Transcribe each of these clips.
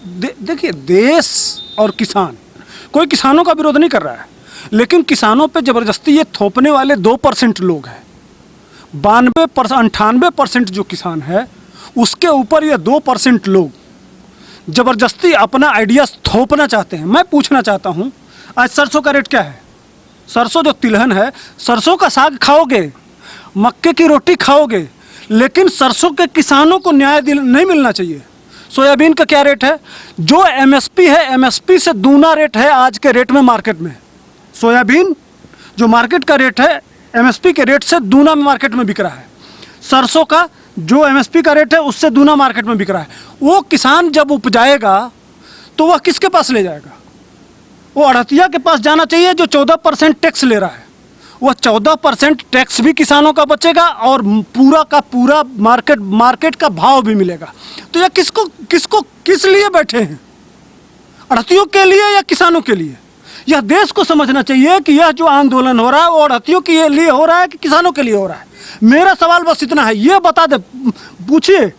देखिए, देश और किसान, कोई किसानों का विरोध नहीं कर रहा है, लेकिन किसानों पे ज़बरदस्ती ये थोपने वाले 2% लोग हैं। 98% जो किसान है उसके ऊपर ये 2% लोग ज़बरदस्ती अपना आइडिया थोपना चाहते हैं। मैं पूछना चाहता हूँ, आज सरसों का रेट क्या है? सरसों जो तिलहन है, सरसों का साग खाओगे, मक्के की रोटी खाओगे, लेकिन सरसों के किसानों को न्याय नहीं मिलना चाहिए। सोयाबीन का क्या रेट है? जो एमएसपी है, एमएसपी से दूना रेट है आज के रेट में मार्केट में। सोयाबीन जो मार्केट का रेट है, एमएसपी के रेट से दूना में मार्केट में बिक रहा है। सरसों का जो एमएसपी का रेट है उससे दूना मार्केट में बिक रहा है। वो किसान जब उपजाएगा तो वह किसके पास ले जाएगा? वो अड़तिया के पास जाना चाहिए जो 14% टैक्स ले रहा है। वह 14% टैक्स भी किसानों का बचेगा और पूरा का पूरा मार्केट का भाव भी मिलेगा। तो यह किस लिए बैठे हैं? अड़तियों के लिए या किसानों के लिए? यह देश को समझना चाहिए कि यह जो आंदोलन हो रहा है वो अड़तियों के लिए हो रहा है कि किसानों के लिए हो रहा है। मेरा सवाल बस इतना है, ये बता दे, पूछिए,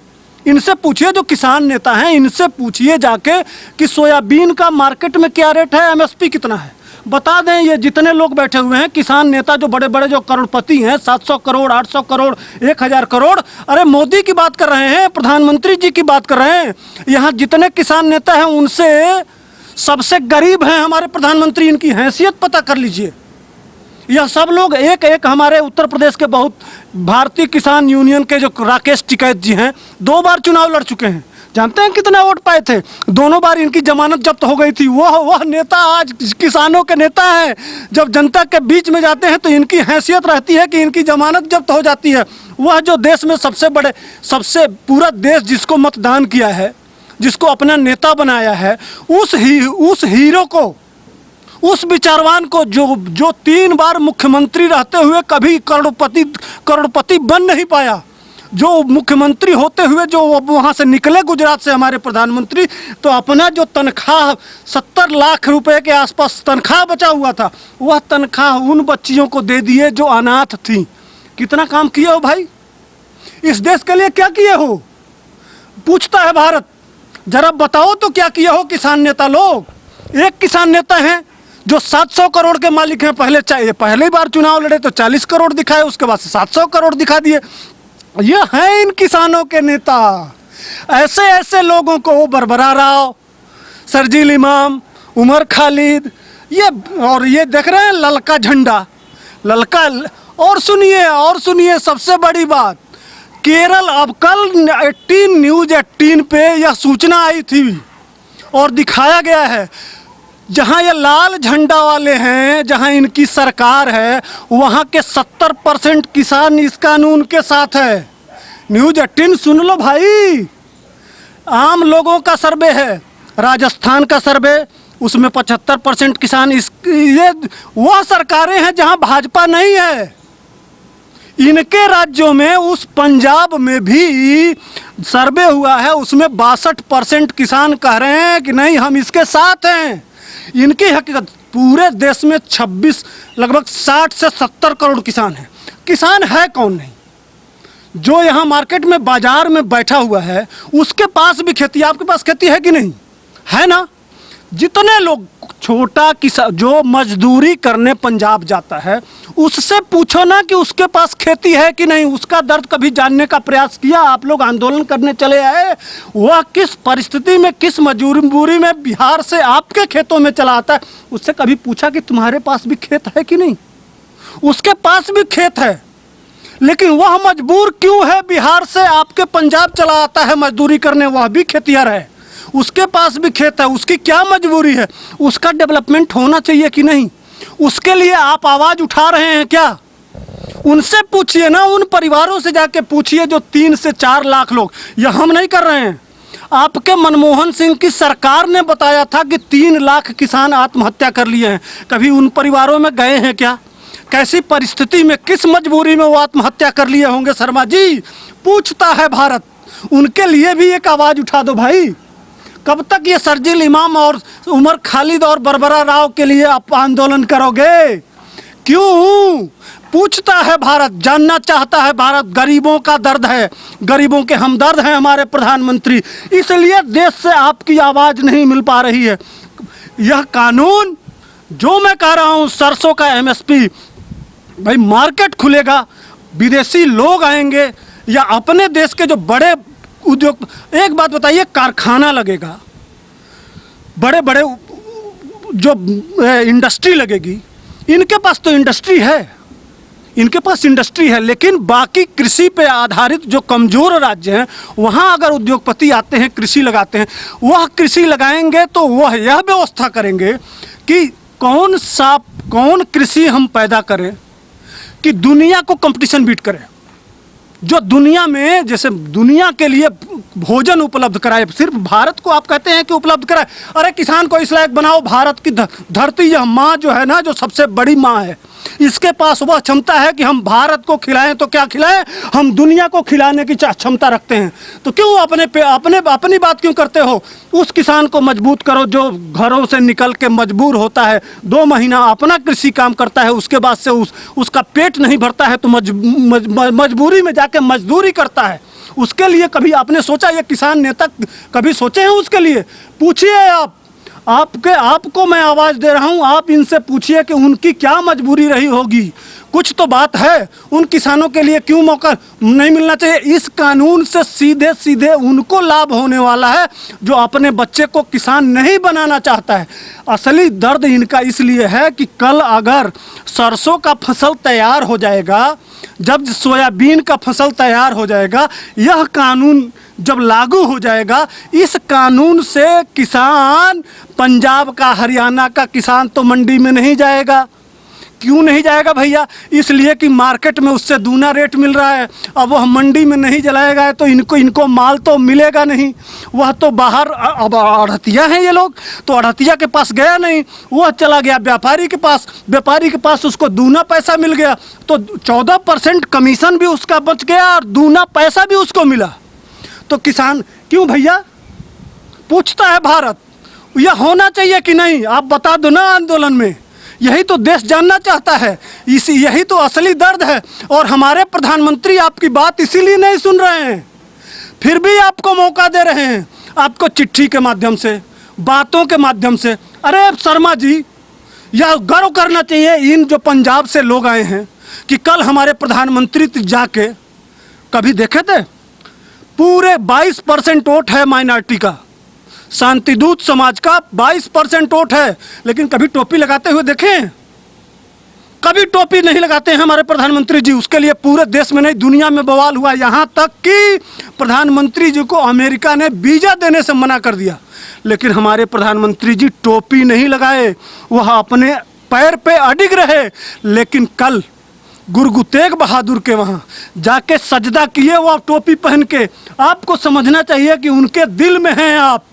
इनसे पूछिए जो किसान नेता हैं, इनसे पूछिए जाके कि सोयाबीन का मार्केट में क्या रेट है, एमएसपी कितना है, बता दें। ये जितने लोग बैठे हुए हैं किसान नेता, जो बड़े बड़े जो करोड़पति हैं, 700 करोड़, 800 करोड़, 1000 करोड़, अरे मोदी की बात कर रहे हैं, प्रधानमंत्री जी की बात कर रहे हैं। यहाँ जितने किसान नेता हैं उनसे सबसे गरीब हैं हमारे प्रधानमंत्री, इनकी हैसियत पता कर लीजिए। यह सब लोग एक एक हमारे उत्तर प्रदेश के बहुत भारतीय किसान यूनियन के जो राकेश टिकैत जी हैं, 2 बार चुनाव लड़ चुके हैं। जानते हैं कितना वोट पाए थे? दोनों बार इनकी जमानत जब्त हो गई थी। वह नेता आज किसानों के नेता हैं। जब जनता के बीच में जाते हैं तो इनकी हैसियत रहती है कि इनकी जमानत जब्त हो जाती है। वह जो देश में सबसे पूरा देश जिसको मतदान किया है, जिसको अपना नेता बनाया है, उस हीरो को, उस विचारवान को, जो 3 बार मुख्यमंत्री रहते हुए कभी करोड़पति बन नहीं पाया, जो मुख्यमंत्री होते हुए जो वहाँ से निकले गुजरात से हमारे प्रधानमंत्री, तो अपना जो तनख्वाह 70 लाख रुपए के आसपास तनख्वाह बचा हुआ था, वह तनख्वाह उन बच्चियों को दे दिए जो अनाथ थी। कितना काम किए हो भाई? इस देश के लिए क्या किए हो? पूछता है भारत। जरा बताओ तो क्या किए हो किसान नेता लोग? एक किसान नेता हैं जो 700 करोड़ के मालिक हैं। पहली बार चुनाव लड़े तो 40 करोड़ दिखाए, उसके बाद 700 करोड़ दिखा दिए। ये हैं इन किसानों के नेता। ऐसे लोगों को बरबरा राव, शर्जील इमाम, उमर खालिद, ये देख रहे हैं ललका झंडा, ललका। और सुनिए सबसे बड़ी बात, केरल, अब कल 18 न्यूज़ 18 पे यह सूचना आई थी और दिखाया गया है, जहां ये लाल झंडा वाले हैं, जहां इनकी सरकार है, वहां के 70% किसान इस कानून के साथ है। न्यूज़ 18 सुन लो भाई। आम लोगों का सर्वे है, राजस्थान का सर्वे, उसमें 75% किसान ये वह सरकारें हैं जहां भाजपा नहीं है। इनके राज्यों में, उस पंजाब में भी सर्वे हुआ है, उसमें 62% किसान कह रहे हैं कि नहीं, हम इसके साथ हैं। इनकी हकीकत पूरे देश में लगभग 60 से 70 करोड़ किसान हैं। किसान है कौन नहीं? जो यहाँ मार्केट में, बाजार में बैठा हुआ है, उसके पास भी खेती। आपके पास खेती है कि नहीं? है ना? जितने लोग छोटा किसान जो मजदूरी करने पंजाब जाता है, उससे पूछो ना कि उसके पास खेती है कि नहीं। उसका दर्द कभी जानने का प्रयास किया? आप लोग आंदोलन करने चले आए, वह किस परिस्थिति में, किस मजबूरी में बिहार से आपके खेतों में चला आता है, उससे कभी पूछा कि तुम्हारे पास भी खेत है कि नहीं? उसके पास भी खेत है, लेकिन वह मजबूर क्यों है? बिहार से आपके पंजाब चला आता है मजदूरी करने, वह भी खेतिहर है, उसके पास भी खेत है, उसकी क्या मजबूरी है? उसका डेवलपमेंट होना चाहिए कि नहीं? उसके लिए आप आवाज़ उठा रहे हैं क्या? उनसे पूछिए ना, उन परिवारों से जाके पूछिए जो 3 से 4 लाख लोग। यह हम नहीं कर रहे हैं। आपके मनमोहन सिंह की सरकार ने बताया था कि 3 लाख किसान आत्महत्या कर लिए हैं। कभी उन परिवारों में गए हैं क्या? कैसी परिस्थिति में, किस मजबूरी में वो आत्महत्या कर लिए होंगे? शर्मा जी, पूछता है भारत। उनके लिए भी एक आवाज़ उठा दो भाई। कब तक ये शर्जील इमाम और उमर खालिद और बरबरा राव के लिए आप आंदोलन करोगे? क्यों? पूछता है भारत, जानना चाहता है भारत। गरीबों का दर्द है, गरीबों के हमदर्द हैं हमारे प्रधानमंत्री, इसलिए देश से आपकी आवाज़ नहीं मिल पा रही है। यह कानून जो मैं कह रहा हूँ, सरसों का एमएसपी, भाई मार्केट खुलेगा, विदेशी लोग आएंगे या अपने देश के जो बड़े उद्योग, एक बात बताइए, कारखाना लगेगा, बड़े बड़े जो इंडस्ट्री लगेगी, इनके पास तो इंडस्ट्री है, इनके पास इंडस्ट्री है, लेकिन बाकी कृषि पे आधारित जो कमज़ोर राज्य हैं वहाँ अगर उद्योगपति आते हैं, कृषि लगाते हैं, वह कृषि लगाएंगे तो वह यह व्यवस्था करेंगे कि कौन कृषि हम पैदा करें कि दुनिया को कंपटीशन बीट करें, जो दुनिया में, जैसे दुनिया के लिए भोजन उपलब्ध कराए। सिर्फ भारत को आप कहते हैं कि उपलब्ध कराए, अरे किसान को इस लायक बनाओ। भारत की धरती, यह माँ जो है ना, जो सबसे बड़ी माँ है, इसके पास वह क्षमता है कि हम भारत को खिलाएं तो क्या खिलाएं, हम दुनिया को खिलाने की क्षमता रखते हैं। तो क्यों अपनी बात क्यों करते हो? उस किसान को मजबूत करो जो घरों से निकल के मजबूर होता है, 2 महीना अपना कृषि काम करता है, उसके बाद से उसका पेट नहीं भरता है तो मजबूरी में जाके मजदूरी करता है। उसके लिए कभी आपने सोचा? ये किसान नेता कभी सोचे हैं उसके लिए? पूछिए आपको मैं आवाज़ दे रहा हूँ, आप इनसे पूछिए कि उनकी क्या मजबूरी रही होगी। कुछ तो बात है, उन किसानों के लिए क्यों मौका नहीं मिलना चाहिए? इस कानून से सीधे सीधे उनको लाभ होने वाला है जो अपने बच्चे को किसान नहीं बनाना चाहता है। असली दर्द इनका इसलिए है कि कल अगर सरसों का फसल तैयार हो जाएगा, जब सोयाबीन का फसल तैयार हो जाएगा, यह कानून जब लागू हो जाएगा, इस कानून से किसान, पंजाब का, हरियाणा का किसान तो मंडी में नहीं जाएगा। क्यों नहीं जाएगा भैया? इसलिए कि मार्केट में उससे दूना रेट मिल रहा है। अब वह मंडी में नहीं जलाएगा तो इनको माल तो मिलेगा नहीं। वह तो बाहर, अब अड़हतिया हैं ये लोग, तो अड़हतिया के पास गया नहीं, वह चला गया व्यापारी के पास। व्यापारी के पास उसको दूना पैसा मिल गया, तो 14% कमीशन भी उसका बच गया और दूना पैसा भी उसको मिला। तो किसान क्यों भैया? पूछता है भारत। यह होना चाहिए कि नहीं? आप बता दो ना आंदोलन में। यही तो देश जानना चाहता है, यही तो असली दर्द है। और हमारे प्रधानमंत्री आपकी बात इसीलिए नहीं सुन रहे हैं, फिर भी आपको मौका दे रहे हैं, आपको चिट्ठी के माध्यम से, बातों के माध्यम से। अरे शर्मा जी, यह गर्व करना चाहिए इन जो पंजाब से लोग आए हैं कि कल हमारे प्रधानमंत्री जाके, कभी देखे थे? पूरे 22% वोट है माइनॉरिटी का, शांतिदूत समाज का 22% वोट है, लेकिन कभी टोपी लगाते हुए देखें? कभी टोपी नहीं लगाते हैं हमारे प्रधानमंत्री जी। उसके लिए पूरे देश में नहीं, दुनिया में बवाल हुआ, यहाँ तक कि प्रधानमंत्री जी को अमेरिका ने वीज़ा देने से मना कर दिया। लेकिन हमारे प्रधानमंत्री जी टोपी नहीं लगाए, वह अपने पैर पे अडिग रहे। लेकिन कल गुरु तेग बहादुर के वहाँ जाके सजदा किए वो टोपी पहन के। आपको समझना चाहिए कि उनके दिल में हैं आप।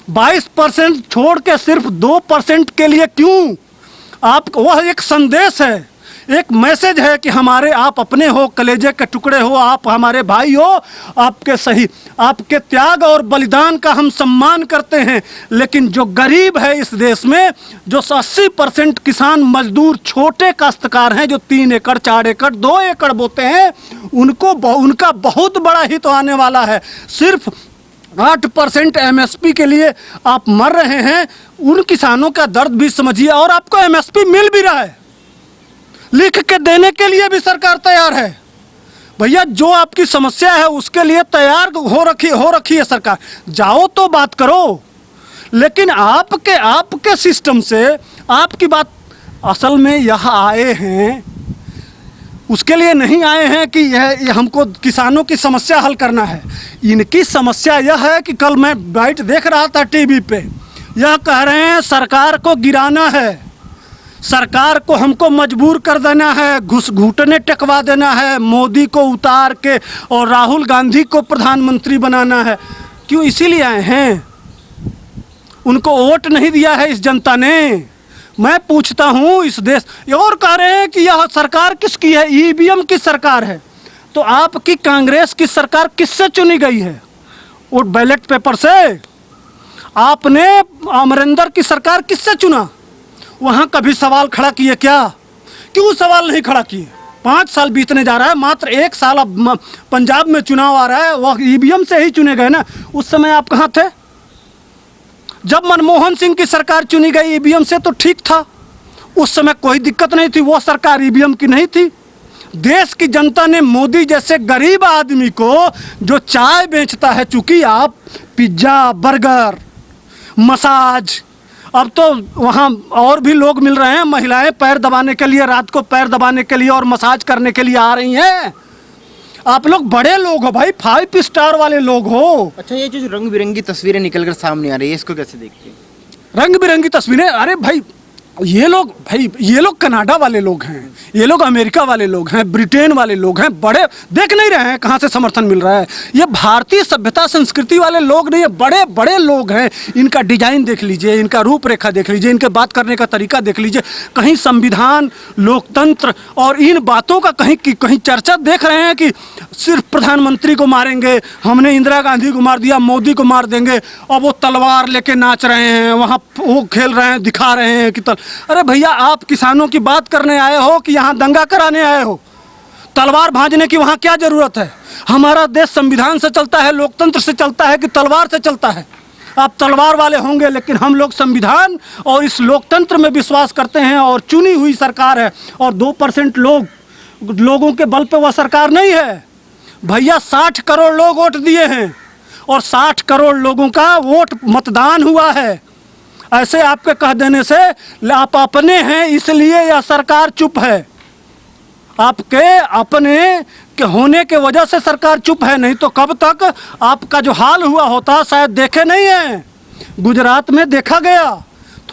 22% छोड़ के सिर्फ 2% के लिए क्यों? आप, वह एक संदेश है, एक मैसेज है कि हमारे, आप अपने हो, कलेजे के टुकड़े हो, आप हमारे भाई हो, आपके त्याग और बलिदान का हम सम्मान करते हैं। लेकिन जो गरीब है इस देश में, जो 80% किसान मजदूर, छोटे काश्तकार हैं, जो 3 एकड़ 4 एकड़ 2 एकड़ बोते हैं, उनका बहुत बड़ा हित आने वाला है। सिर्फ 8% एमएसपी के लिए आप मर रहे हैं। उन किसानों का दर्द भी समझिए। और आपको एमएसपी मिल भी रहा है, लिख के देने के लिए भी सरकार तैयार है। भैया जो आपकी समस्या है उसके लिए तैयार हो रखी है सरकार। जाओ तो बात करो। लेकिन आपके सिस्टम से आपकी बात, असल में यह आए हैं उसके लिए नहीं आए हैं कि यह हमको किसानों की समस्या हल करना है। इनकी समस्या यह है कि कल मैं बाइट देख रहा था टीवी पे, यह कह रहे हैं सरकार को गिराना है, सरकार को हमको मजबूर कर देना है, घुटने टेकवा देना है, मोदी को उतार के और राहुल गांधी को प्रधानमंत्री बनाना है। क्यों? इसीलिए आए हैं। उनको वोट नहीं दिया है इस जनता ने। मैं पूछता हूँ इस देश, और कह रहे हैं कि यह सरकार किसकी है? ईवीएम की सरकार है। तो आपकी कांग्रेस की सरकार किससे चुनी गई है? वोट बैलेट पेपर से। आपने अमरिंदर की सरकार किससे चुना? वहाँ कभी सवाल खड़ा किए क्या क्यों सवाल नहीं खड़ा किए? 5 साल बीतने जा रहा है, मात्र 1 साल अब पंजाब में चुनाव आ रहा है, वह ईवीएम से ही चुने गए ना। उस समय आप कहाँ थे? जब मनमोहन सिंह की सरकार चुनी गई ईवीएम से तो ठीक था, उस समय कोई दिक्कत नहीं थी, वो सरकार ईवीएम की नहीं थी। देश की जनता ने मोदी जैसे गरीब आदमी को जो चाय बेचता है, चूंकि आप पिज्ज़ा, बर्गर, मसाज, अब तो वहाँ और भी लोग मिल रहे हैं, महिलाएं पैर दबाने के लिए, रात को पैर दबाने के लिए और मसाज करने के लिए आ रही हैं। आप लोग बड़े लोग हो भाई, 5 स्टार वाले लोग हो। अच्छा, ये जो रंग बिरंगी तस्वीरें निकलकर सामने आ रही है, इसको कैसे देखते हैं? रंग बिरंगी तस्वीरें, अरे भाई ये लोग कनाडा वाले लोग हैं, ये लोग अमेरिका वाले लोग हैं, ब्रिटेन वाले लोग हैं, बड़े देख नहीं रहे हैं कहाँ से समर्थन मिल रहा है। ये भारतीय सभ्यता संस्कृति वाले लोग नहीं, ये बड़े बड़े लोग हैं। इनका डिजाइन देख लीजिए, इनका रूपरेखा देख लीजिए, इनके बात करने का तरीका देख लीजिए। कहीं संविधान, लोकतंत्र और इन बातों का कहीं चर्चा देख रहे हैं कि सिर्फ प्रधानमंत्री को मारेंगे, हमने इंदिरा गांधी को मार दिया, मोदी को मार देंगे, और वो तलवार लेके नाच रहे हैं, वहाँ वो खेल रहे हैं, दिखा रहे हैं कि अरे भैया, आप किसानों की बात करने आए हो कि यहाँ दंगा कराने आए हो? तलवार भांजने की वहाँ क्या जरूरत है? हमारा देश संविधान से चलता है, लोकतंत्र से चलता है कि तलवार से चलता है? आप तलवार वाले होंगे, लेकिन हम लोग संविधान और इस लोकतंत्र में विश्वास करते हैं, और चुनी हुई सरकार है, और 2% लोगों के बल पे वह सरकार नहीं है भैया। 60 करोड़ लोग वोट दिए हैं, और 60 करोड़ लोगों का वोट मतदान हुआ है। ऐसे आपके कह देने से आप अपने हैं इसलिए यह सरकार चुप है, आपके अपने के होने के वजह से सरकार चुप है, नहीं तो कब तक आपका जो हाल हुआ होता शायद देखे नहीं है। गुजरात में देखा गया,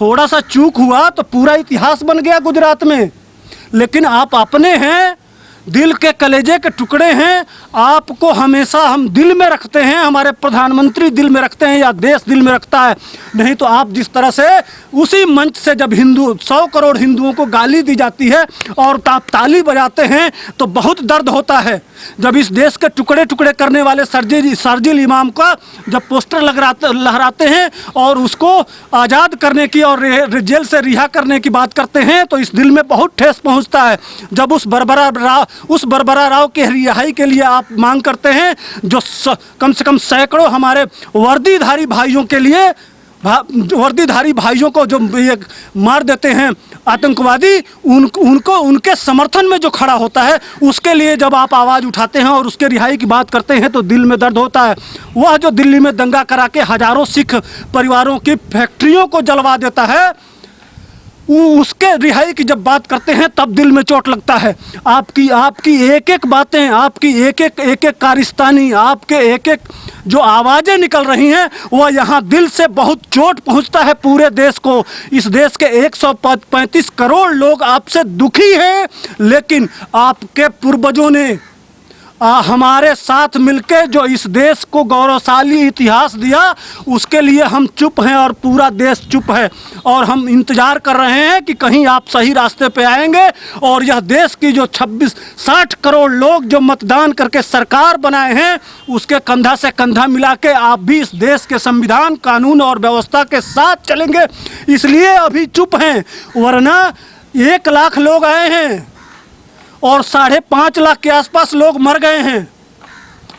थोड़ा सा चूक हुआ तो पूरा इतिहास बन गया गुजरात में। लेकिन आप अपने हैं, दिल के कलेजे के टुकड़े हैं, आपको हमेशा हम दिल में रखते हैं, हमारे प्रधानमंत्री दिल में रखते हैं, या देश दिल में रखता है। नहीं तो आप जिस तरह से उसी मंच से जब 100 करोड़ हिंदुओं को गाली दी जाती है और आप ताली बजाते हैं तो बहुत दर्द होता है। जब इस देश के टुकड़े टुकड़े करने वाले शर्जील इमाम का जब पोस्टर लहराते हैं और उसको आज़ाद करने की और जेल से रिहा करने की बात करते हैं तो इस दिल में बहुत ठेस पहुंचता है। जब उस बरबरा राव के रिहाई के लिए आप मांग करते हैं, जो कम से कम सैकड़ों हमारे वर्दीधारी भाइयों को जो ये मार देते हैं आतंकवादी, उनको उनके समर्थन में जो खड़ा होता है, उसके लिए जब आप आवाज़ उठाते हैं और उसके रिहाई की बात करते हैं तो दिल में दर्द होता है। वह जो दिल्ली में दंगा करा के हजारों सिख परिवारों की फैक्ट्रियों को जलवा देता है, उसके रिहाई की जब बात करते हैं तब दिल में चोट लगता है। आपकी एक एक बातें, आपकी एक एक कारस्तानी, आपके एक एक जो आवाज़ें निकल रही हैं वह यहाँ दिल से बहुत चोट पहुँचता है पूरे देश को। इस देश के 135 करोड़ लोग आपसे दुखी हैं, लेकिन आपके पूर्वजों ने हमारे साथ मिलके जो इस देश को गौरवशाली इतिहास दिया, उसके लिए हम चुप हैं और पूरा देश चुप है। और हम इंतज़ार कर रहे हैं कि कहीं आप सही रास्ते पे आएंगे और यह देश की जो 60 करोड़ लोग जो मतदान करके सरकार बनाए हैं, उसके कंधा से कंधा मिला के आप भी इस देश के संविधान, कानून और व्यवस्था के साथ चलेंगे। इसलिए अभी चुप हैं, वरना 1 लाख लोग आए हैं और 5.5 लाख के आसपास लोग मर गए हैं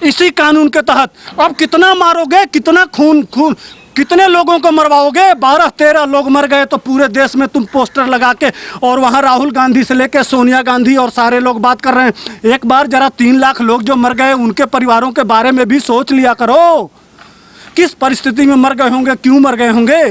इसी कानून के तहत। अब कितना मारोगे, कितना खून कितने लोगों को मरवाओगे? 12-13 लोग मर गए तो पूरे देश में तुम पोस्टर लगा के, और वहाँ राहुल गांधी से लेकर सोनिया गांधी और सारे लोग बात कर रहे हैं। एक बार जरा 3 लाख लोग जो मर गए उनके परिवारों के बारे में भी सोच लिया करो, किस परिस्थिति में मर गए होंगे, क्यों मर गए होंगे।